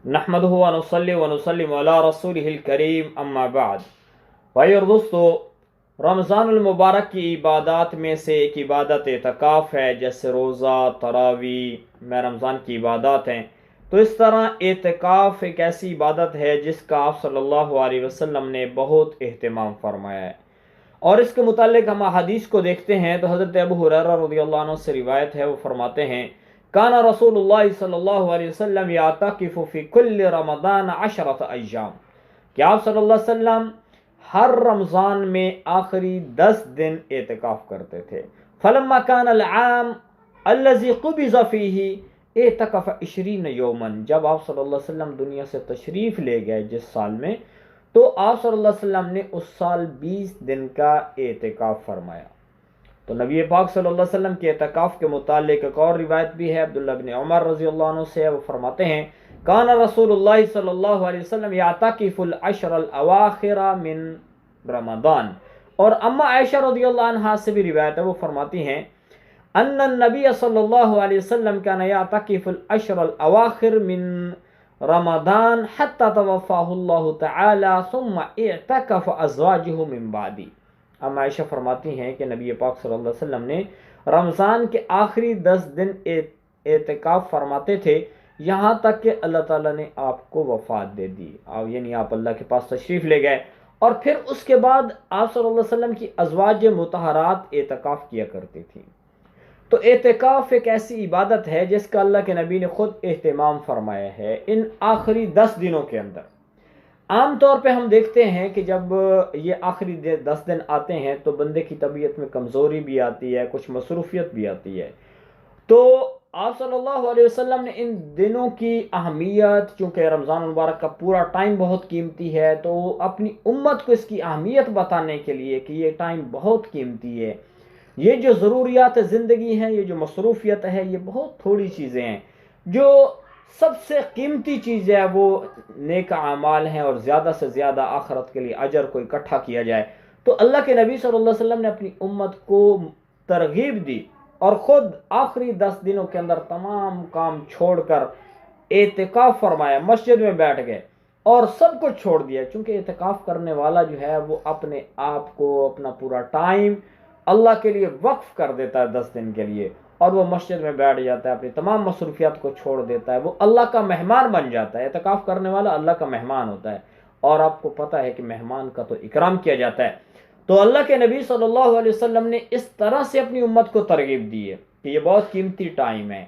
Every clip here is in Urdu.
نحمدہ ونصلی ونسلم علی رسولہ الکریم اما بعد۔ بھائی اور دوستو، رمضان المبارک کی عبادات میں سے ایک عبادت اعتکاف ہے، جیسے روزہ، تراویح میں رمضان کی عبادات ہیں۔ تو اس طرح اعتکاف ایک ایسی عبادت ہے جس کا آپ صلی اللہ علیہ وسلم نے بہت اہتمام فرمایا ہے، اور اس کے متعلق ہم حدیث کو دیکھتے ہیں تو حضرت ابو ہریرہ رضی اللہ عنہ سے روایت ہے، وہ فرماتے ہیں کان رسول اللہ صلی اللہ علیہ وسلم یعتکف فی کل رمضان 10 ایام، کہ آپ صلی اللہ علیہ وسلم ہر رمضان میں آخری 10 دن اعتکاف کرتے تھے۔ فلما کان العام الذی قبض فیہ اعتکف 20 یوما، جب آپ صلی اللہ علیہ وسلم دنیا سے تشریف لے گئے جس سال میں، تو آپ صلی اللہ علیہ وسلم نے اس سال 20 دن کا اعتکاف فرمایا۔ تو نبی پاک صلی اللہ علیہ وسلم کے اعتکاف کے متعلق ایک اور روایت بھی ہے، عبداللہ بن عمر رضی اللہ عنہ سے، وہ فرماتے ہیں کان رسول اللہ صلی اللہ علیہ وسلم یعتکف العشر الاواخر من رمضان، اور اما عائشہ رضی اللہ عنہا سے بھی روایت ہے، وہ فرماتی ہیں ان النبی صلی اللہ علیہ وسلم کان یعتکف العشر الاواخر من رمضان حتی توفاہ اللہ تعالی ثم اعتکف ازواجہ من بعدی۔ ام عائشہ فرماتی ہیں کہ نبی پاک صلی اللہ علیہ وسلم نے رمضان کے آخری 10 دن اعتکاف فرماتے تھے، یہاں تک کہ اللہ تعالیٰ نے آپ کو وفات دے دی، یعنی آپ اللہ کے پاس تشریف لے گئے، اور پھر اس کے بعد آپ صلی اللہ علیہ وسلم کی ازواج مطہرات اعتکاف کیا کرتی تھیں۔ تو اعتکاف ایک ایسی عبادت ہے جس کا اللہ کے نبی نے خود اہتمام فرمایا ہے ان آخری 10 دنوں کے اندر۔ عام طور پہ ہم دیکھتے ہیں کہ جب یہ آخری 10 دن آتے ہیں تو بندے کی طبیعت میں کمزوری بھی آتی ہے، کچھ مصروفیت بھی آتی ہے۔ تو آپ صلی اللہ علیہ وسلم نے ان دنوں کی اہمیت، چونکہ رمضان المبارک کا پورا ٹائم بہت قیمتی ہے، تو اپنی امت کو اس کی اہمیت بتانے کے لیے کہ یہ ٹائم بہت قیمتی ہے، یہ جو ضروریات زندگی ہیں، یہ جو مصروفیت ہے، یہ بہت تھوڑی چیزیں ہیں، جو سب سے قیمتی چیز ہے وہ نیک اعمال ہیں، اور زیادہ سے زیادہ آخرت کے لیے اجر کو اکٹھا کیا جائے۔ تو اللہ کے نبی صلی اللہ علیہ وسلم نے اپنی امت کو ترغیب دی، اور خود آخری 10 دنوں کے اندر تمام کام چھوڑ کر اعتکاف فرمایا، مسجد میں بیٹھ گئے اور سب کچھ چھوڑ دیا، چونکہ اعتکاف کرنے والا جو ہے وہ اپنے آپ کو، اپنا پورا ٹائم اللہ کے لیے وقف کر دیتا ہے 10 دن کے لیے، اور وہ مسجد میں بیٹھ جاتا ہے، اپنی تمام مصروفیات کو چھوڑ دیتا ہے، وہ اللہ کا مہمان بن جاتا ہے۔ اعتکاف کرنے والا اللہ کا مہمان ہوتا ہے، اور آپ کو پتہ ہے کہ مہمان کا تو اکرام کیا جاتا ہے۔ تو اللہ کے نبی صلی اللہ علیہ وسلم نے اس طرح سے اپنی امت کو ترغیب دی ہے کہ یہ بہت قیمتی ٹائم ہے۔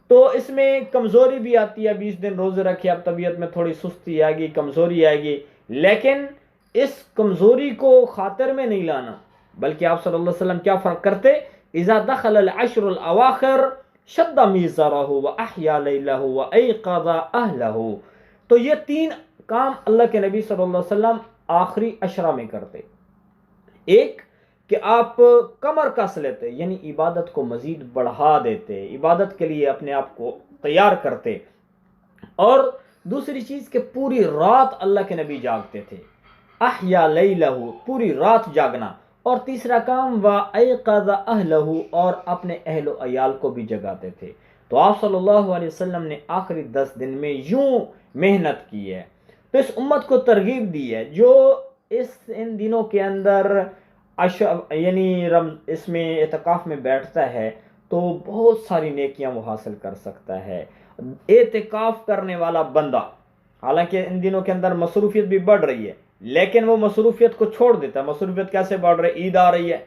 تو اس میں کمزوری بھی آتی ہے، 20 دن روزے رکھے، اب طبیعت میں تھوڑی سستی آئے گی، کمزوری آئے گی، لیکن اس کمزوری کو خاطر میں نہیں لانا، بلکہ آپ صلی اللہ علیہ وسلم کیا فرق کرتے، اذا دخل العشر الاواخر شد میزرہ واحیا لیلہ وایقظ اہلہ۔ تو یہ 3 کام اللہ کے نبی صلی اللہ علیہ وسلم آخری عشرہ میں کرتے۔ ایک کہ آپ کمر کس لیتے، یعنی عبادت کو مزید بڑھا دیتے، عبادت کے لیے اپنے آپ کو تیار کرتے، اور دوسری چیز کہ پوری رات اللہ کے نبی جاگتے تھے، احیا لیلہ، پوری رات جاگنا، اور تیسرا کام وایقظ اہلہ، اور اپنے اہل و عیال کو بھی جگاتے تھے۔ تو آپ صلی اللہ علیہ وسلم نے آخری 10 دن میں یوں محنت کی ہے، تو اس امت کو ترغیب دی ہے جو ان دنوں کے اندر یعنی اس میں اعتکاف میں بیٹھتا ہے تو بہت ساری نیکیاں وہ حاصل کر سکتا ہے۔ اعتکاف کرنے والا بندہ، حالانکہ ان دنوں کے اندر مصروفیت بھی بڑھ رہی ہے، لیکن وہ مصروفیت کو چھوڑ دیتا ہے۔ مصروفیت کیسے بڑھ رہی ہے؟ عید آ رہی ہے،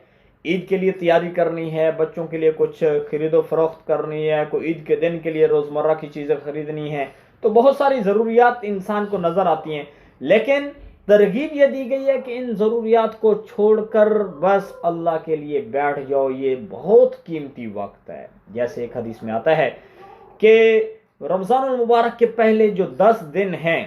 عید کے لیے تیاری کرنی ہے، بچوں کے لیے کچھ خرید و فروخت کرنی ہے، کوئی عید کے دن کے لیے روزمرہ کی چیزیں خریدنی ہیں، تو بہت ساری ضروریات انسان کو نظر آتی ہیں، لیکن ترغیب یہ دی گئی ہے کہ ان ضروریات کو چھوڑ کر بس اللہ کے لیے بیٹھ جاؤ، یہ بہت قیمتی وقت ہے۔ جیسے ایک حدیث میں آتا ہے کہ رمضان المبارک کے پہلے جو 10 دن ہیں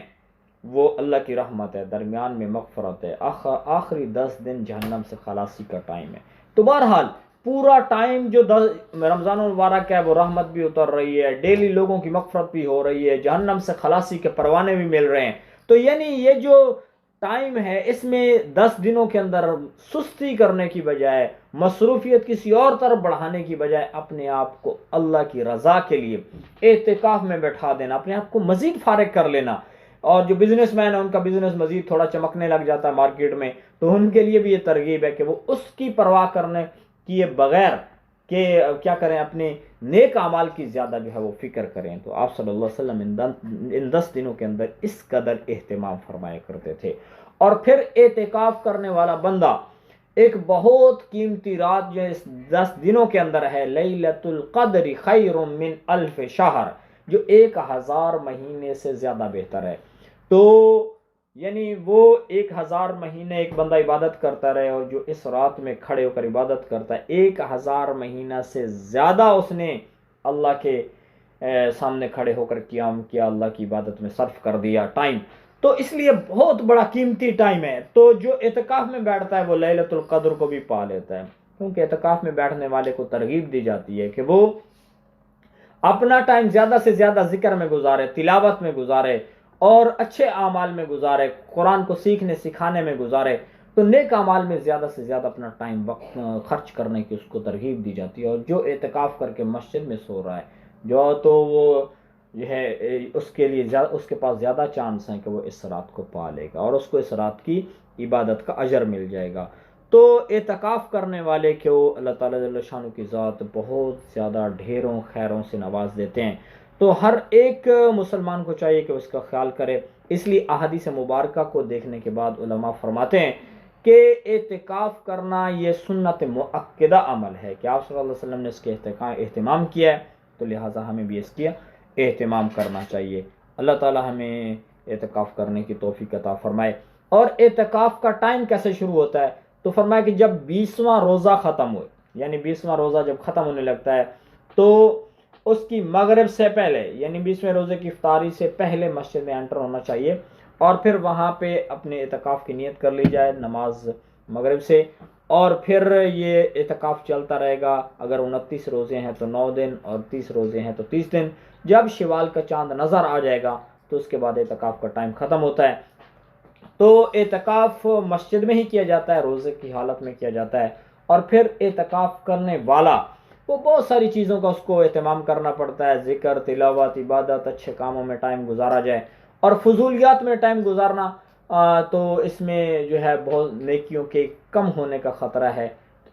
وہ اللہ کی رحمت ہے، درمیان میں مغفرت ہے، آخری 10 دن جہنم سے خلاصی کا ٹائم ہے۔ تو بہرحال پورا ٹائم جو رمضان المبارک ہے وہ رحمت بھی اتر رہی ہے، ڈیلی لوگوں کی مغفرت بھی ہو رہی ہے، جہنم سے خلاصی کے پروانے بھی مل رہے ہیں۔ تو یعنی یہ جو ٹائم ہے اس میں 10 دنوں کے اندر سستی کرنے کی بجائے مصروفیت کسی اور طرف بڑھانے کی بجائے اپنے آپ کو اللہ کی رضا کے لیے اعتکاف میں بیٹھا دینا، اپنے آپ کو مزید فارغ کر لینا۔ اور جو بزنس مین ہے ان کا بزنس مزید تھوڑا چمکنے لگ جاتا ہے مارکیٹ میں، تو ان کے لیے بھی یہ ترغیب ہے کہ وہ اس کی پرواہ کرنے کیے بغیر کہ کیا کریں، اپنے نیک اعمال کی زیادہ جو ہے وہ فکر کریں۔ تو آپ صلی اللہ علیہ وسلم ان 10 دنوں کے اندر اس قدر اہتمام فرمایا کرتے تھے۔ اور پھر اعتکاف کرنے والا بندہ ایک بہت قیمتی رات جو اس 10 دنوں کے اندر ہے، لیلۃ القدر خیر من الف شہر، جو 1000 مہینے سے زیادہ بہتر ہے۔ تو یعنی وہ 1000 مہینے ایک بندہ عبادت کرتا رہے، اور جو اس رات میں کھڑے ہو کر عبادت کرتا ہے 1000 مہینہ سے زیادہ اس نے اللہ کے سامنے کھڑے ہو کر قیام کیا، اللہ کی عبادت میں صرف کر دیا ٹائم، تو اس لیے بہت بڑا قیمتی ٹائم ہے۔ تو جو اعتکاف میں بیٹھتا ہے وہ لیلۃ القدر کو بھی پا لیتا ہے، کیونکہ اعتکاف میں بیٹھنے والے کو ترغیب دی جاتی ہے کہ وہ اپنا ٹائم زیادہ سے زیادہ ذکر میں گزارے، تلاوت میں گزارے، اور اچھے اعمال میں گزارے، قرآن کو سیکھنے سکھانے میں گزارے۔ تو نیک اعمال میں زیادہ سے زیادہ اپنا ٹائم وقت خرچ کرنے کی اس کو ترغیب دی جاتی ہے۔ اور جو اعتکاف کر کے مسجد میں سو رہا ہے جو تو وہ جو ہے اس کے لیے اس کے پاس زیادہ چانس ہیں کہ وہ اس رات کو پا لے گا، اور اس کو اس رات کی عبادت کا اجر مل جائے گا۔ تو اعتکاف کرنے والے کو اللہ تعالیٰ جل شانہ کی ذات بہت زیادہ ڈھیروں خیروں سے نواز دیتے ہیں۔ تو ہر ایک مسلمان کو چاہیے کہ اس کا خیال کرے۔ اس لیے احادیث مبارکہ کو دیکھنے کے بعد علماء فرماتے ہیں کہ اعتکاف کرنا یہ سنت مؤکدہ عمل ہے، کہ آپ صلی اللہ علیہ وسلم نے اس کے اہتمام کیا ہے، تو لہٰذا ہمیں بھی اس کی اہتمام کرنا چاہیے۔ اللہ تعالیٰ ہمیں اعتکاف کرنے کی توفیق عطا فرمائے۔ اور اعتکاف کا ٹائم کیسے شروع ہوتا ہے؟ تو فرمایا کہ جب 20واں روزہ ختم ہوئے، یعنی 20واں روزہ جب ختم ہونے لگتا ہے تو اس کی مغرب سے پہلے، یعنی 20ویں روزے کی افطاری سے پہلے مسجد میں انٹر ہونا چاہیے، اور پھر وہاں پہ اپنے اعتکاف کی نیت کر لی جائے نماز مغرب سے، اور پھر یہ اعتکاف چلتا رہے گا۔ اگر 29 روزے ہیں تو 9 دن، اور 30 روزے ہیں تو 30 دن۔ جب شوال کا چاند نظر آ جائے گا تو اس کے بعد اعتکاف کا ٹائم ختم ہوتا ہے۔ تو اعتکاف مسجد میں ہی کیا جاتا ہے، روزے کی حالت میں کیا جاتا ہے۔ اور پھر اعتکاف کرنے والا وہ بہت ساری چیزوں کا اس کو اہتمام کرنا پڑتا ہے، ذکر، تلاوت، عبادت، اچھے کاموں میں ٹائم گزارا جائے، اور فضولیات میں ٹائم گزارنا تو اس میں جو ہے بہت نیکیوں کے کم ہونے کا خطرہ ہے۔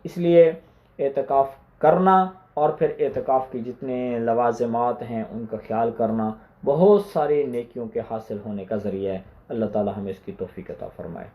اس لیے اعتکاف کرنا اور پھر اعتکاف کی جتنے لوازمات ہیں ان کا خیال کرنا بہت ساری نیکیوں کے حاصل ہونے کا ذریعہ ہے۔ اللہ تعالی ہمیں اس کی توفیق عطا فرمائے۔